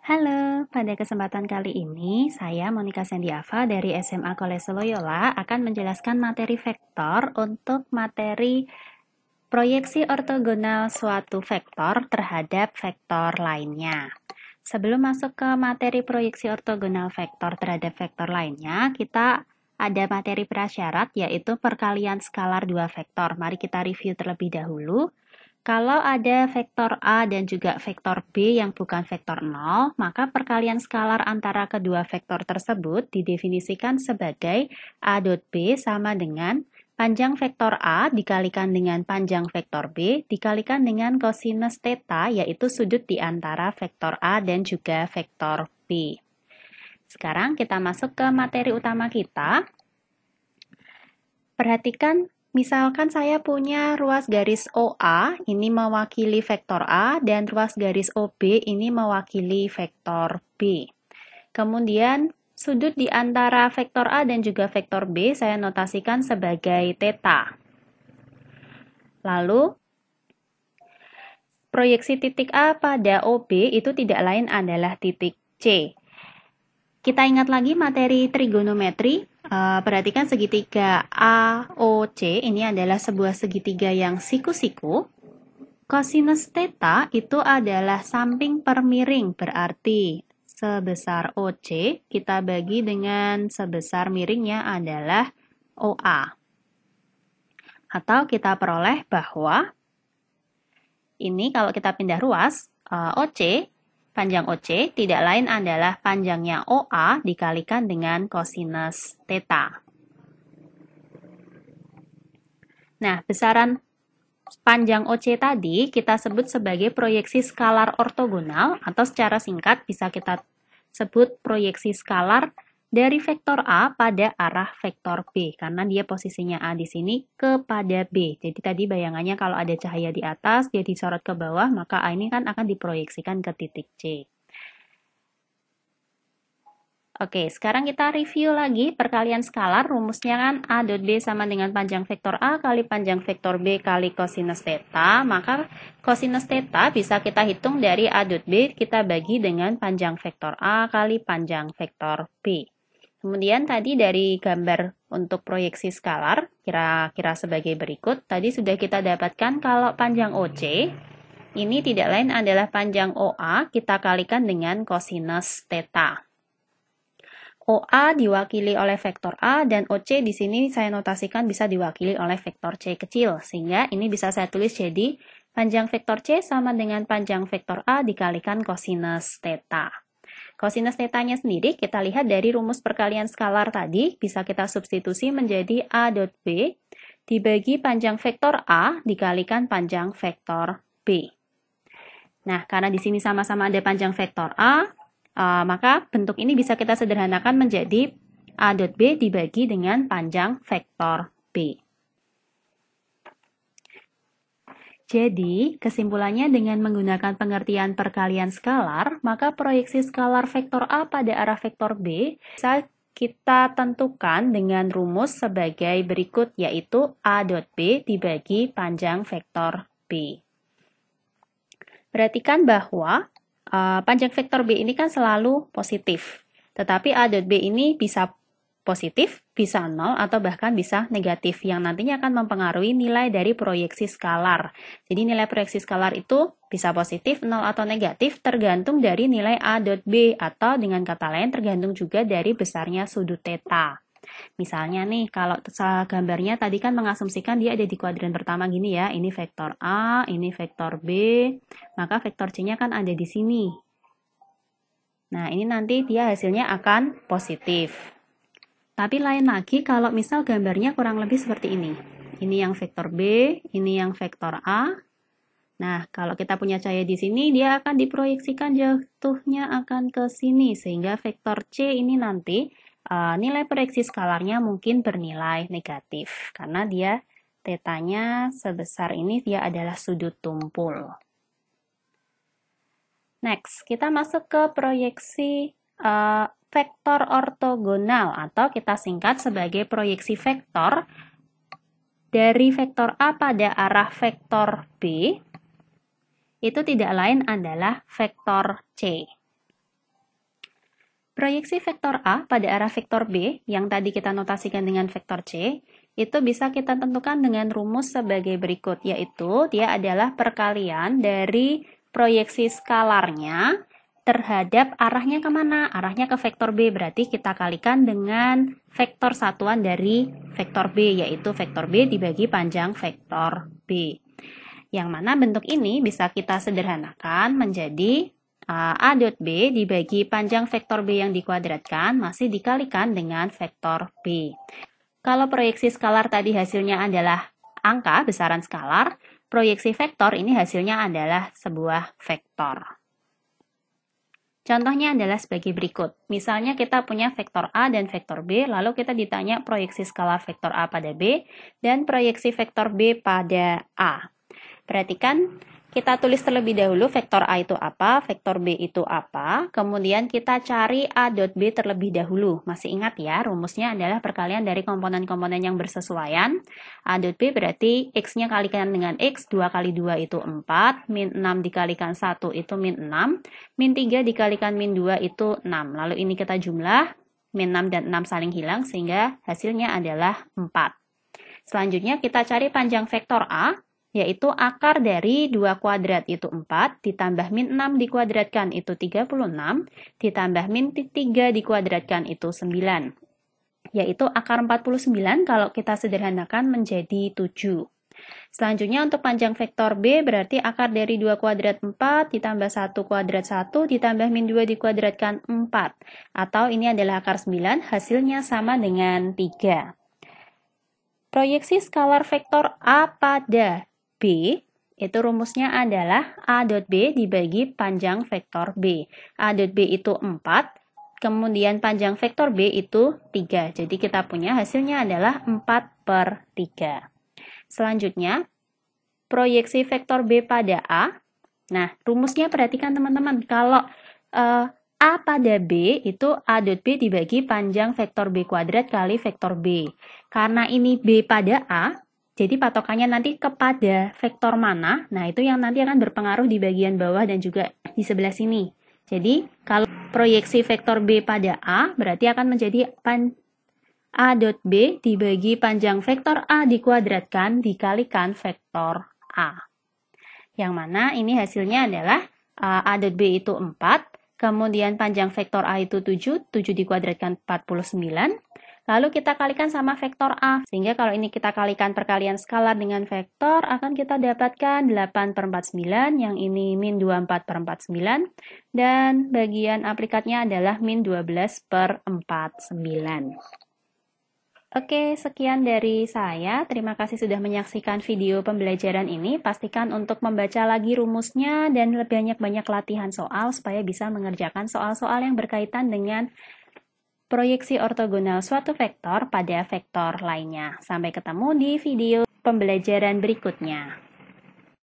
Halo, pada kesempatan kali ini saya Monica Sandiava dari SMA Kolese Loyola akan menjelaskan materi vektor untuk materi proyeksi ortogonal suatu vektor terhadap vektor lainnya. Sebelum masuk ke materi proyeksi ortogonal vektor terhadap vektor lainnya, kita ada materi prasyarat yaitu perkalian skalar dua vektor. Mari kita review terlebih dahulu. Kalau ada vektor A dan juga vektor B yang bukan vektor 0, maka perkalian skalar antara kedua vektor tersebut didefinisikan sebagai A dot B sama dengan panjang vektor A dikalikan dengan panjang vektor B dikalikan dengan kosinus theta, yaitu sudut di antara vektor A dan juga vektor B. Sekarang kita masuk ke materi utama kita. Perhatikan, misalkan saya punya ruas garis OA, ini mewakili vektor A, dan ruas garis OB ini mewakili vektor B. Kemudian, sudut di antara vektor A dan juga vektor B saya notasikan sebagai theta. Lalu, proyeksi titik A pada OB itu tidak lain adalah titik C. Kita ingat lagi materi trigonometri. Perhatikan segitiga AOC ini adalah sebuah segitiga yang siku-siku. Kosinus theta itu adalah samping per miring, berarti sebesar OC kita bagi dengan sebesar miringnya adalah OA. Atau kita peroleh bahwa ini kalau kita pindah ruas, panjang OC tidak lain adalah panjangnya OA dikalikan dengan kosinus theta. Nah, besaran panjang OC tadi kita sebut sebagai proyeksi skalar ortogonal, atau secara singkat bisa kita sebut proyeksi skalar dari vektor A pada arah vektor B, karena dia posisinya A di sini kepada B. Jadi tadi bayangannya kalau ada cahaya di atas, dia disorot ke bawah, maka A ini kan akan diproyeksikan ke titik C. Oke, sekarang kita review lagi perkalian skalar. Rumusnya kan A dot B sama dengan panjang vektor A kali panjang vektor B kali kosinus theta. Maka kosinus theta bisa kita hitung dari A dot B, kita bagi dengan panjang vektor A kali panjang vektor B. Kemudian tadi dari gambar untuk proyeksi skalar, kira-kira sebagai berikut. Tadi sudah kita dapatkan kalau panjang OC, ini tidak lain adalah panjang OA, kita kalikan dengan kosinus theta. OA diwakili oleh vektor A dan OC di sini saya notasikan bisa diwakili oleh vektor C kecil, sehingga ini bisa saya tulis jadi panjang vektor C sama dengan panjang vektor A dikalikan kosinus theta. Kosinus thetanya sendiri kita lihat dari rumus perkalian skalar tadi, bisa kita substitusi menjadi A dot B dibagi panjang vektor A dikalikan panjang vektor B. Nah, karena di sini sama-sama ada panjang vektor A, maka bentuk ini bisa kita sederhanakan menjadi A dot B dibagi dengan panjang vektor B. Jadi, kesimpulannya dengan menggunakan pengertian perkalian skalar, maka proyeksi skalar vektor A pada arah vektor B bisa kita tentukan dengan rumus sebagai berikut, yaitu A dot B dibagi panjang vektor B. Perhatikan bahwa panjang vektor B ini kan selalu positif, tetapi A dot B ini bisa positif, bisa 0, atau bahkan bisa negatif, yang nantinya akan mempengaruhi nilai dari proyeksi skalar. Jadi nilai proyeksi skalar itu bisa positif, 0, atau negatif, tergantung dari nilai A dot B, atau dengan kata lain tergantung juga dari besarnya sudut theta. Misalnya nih, kalau gambarnya tadi kan mengasumsikan dia ada di kuadran pertama gini ya, ini vektor A, ini vektor B, maka vektor C-nya kan ada di sini. Nah, ini nanti dia hasilnya akan positif. Tapi lain lagi kalau misal gambarnya kurang lebih seperti ini. Ini yang vektor B, ini yang vektor A. Nah, kalau kita punya cahaya di sini, dia akan diproyeksikan jatuhnya akan ke sini, sehingga vektor C ini nanti nilai proyeksi skalarnya mungkin bernilai negatif, karena dia tetanya sebesar ini, dia adalah sudut tumpul. Next, kita masuk ke proyeksi vektor ortogonal, atau kita singkat sebagai proyeksi vektor dari vektor A pada arah vektor B, itu tidak lain adalah vektor C. Proyeksi vektor A pada arah vektor B yang tadi kita notasikan dengan vektor C, itu bisa kita tentukan dengan rumus sebagai berikut, yaitu dia adalah perkalian dari proyeksi skalarnya terhadap arahnya kemana? Arahnya ke vektor B, berarti kita kalikan dengan vektor satuan dari vektor B, yaitu vektor B dibagi panjang vektor B. Yang mana bentuk ini bisa kita sederhanakan menjadi A dot B dibagi panjang vektor B yang dikuadratkan masih dikalikan dengan vektor B. Kalau proyeksi skalar tadi hasilnya adalah angka, besaran skalar, proyeksi vektor ini hasilnya adalah sebuah vektor. Contohnya adalah sebagai berikut. Misalnya kita punya vektor A dan vektor B, lalu kita ditanya proyeksi skalar vektor A pada B dan proyeksi vektor B pada A. Perhatikan, kita tulis terlebih dahulu vektor A itu apa, vektor B itu apa, kemudian kita cari A dot B terlebih dahulu. Masih ingat ya, rumusnya adalah perkalian dari komponen-komponen yang bersesuaian. A dot B berarti X-nya kalikan dengan X, 2 kali 2 itu 4, min 6 dikalikan 1 itu min 6, min 3 dikalikan min 2 itu 6. Lalu ini kita jumlah, min 6 dan 6 saling hilang, sehingga hasilnya adalah 4. Selanjutnya kita cari panjang vektor A, yaitu akar dari 2 kuadrat itu 4, ditambah min 6 dikuadratkan itu 36, ditambah min 3 dikuadratkan itu 9. Yaitu akar 49 kalau kita sederhanakan menjadi 7. Selanjutnya untuk panjang vektor B berarti akar dari 2 kuadrat 4 ditambah 1 kuadrat 1 ditambah min 2 dikuadratkan 4. Atau ini adalah akar 9, hasilnya sama dengan 3. Proyeksi skalar vektor A pada B, itu rumusnya adalah A dot B dibagi panjang vektor B. A dot B itu 4, kemudian panjang vektor B itu 3. Jadi kita punya hasilnya adalah 4/3. Selanjutnya, proyeksi vektor B pada A. Nah, rumusnya perhatikan teman-teman. Kalau A pada B itu A dot B dibagi panjang vektor B kuadrat kali vektor B. Karena ini B pada A, jadi patokannya nanti kepada vektor mana, nah itu yang nanti akan berpengaruh di bagian bawah dan juga di sebelah sini. Jadi kalau proyeksi vektor B pada A, berarti akan menjadi A dot B dibagi panjang vektor A dikuadratkan dikalikan vektor A. Yang mana ini hasilnya adalah A dot B itu 4, kemudian panjang vektor A itu 7, 7 dikuadratkan 49, lalu kita kalikan sama vektor A, sehingga kalau ini kita kalikan perkalian skalar dengan vektor, akan kita dapatkan 8/49, yang ini min 24/49, dan bagian aplikatnya adalah min 12/49. Oke, sekian dari saya. Terima kasih sudah menyaksikan video pembelajaran ini. Pastikan untuk membaca lagi rumusnya dan banyak-banyak latihan soal supaya bisa mengerjakan soal-soal yang berkaitan dengan proyeksi ortogonal suatu vektor pada vektor lainnya. Sampai ketemu di video pembelajaran berikutnya.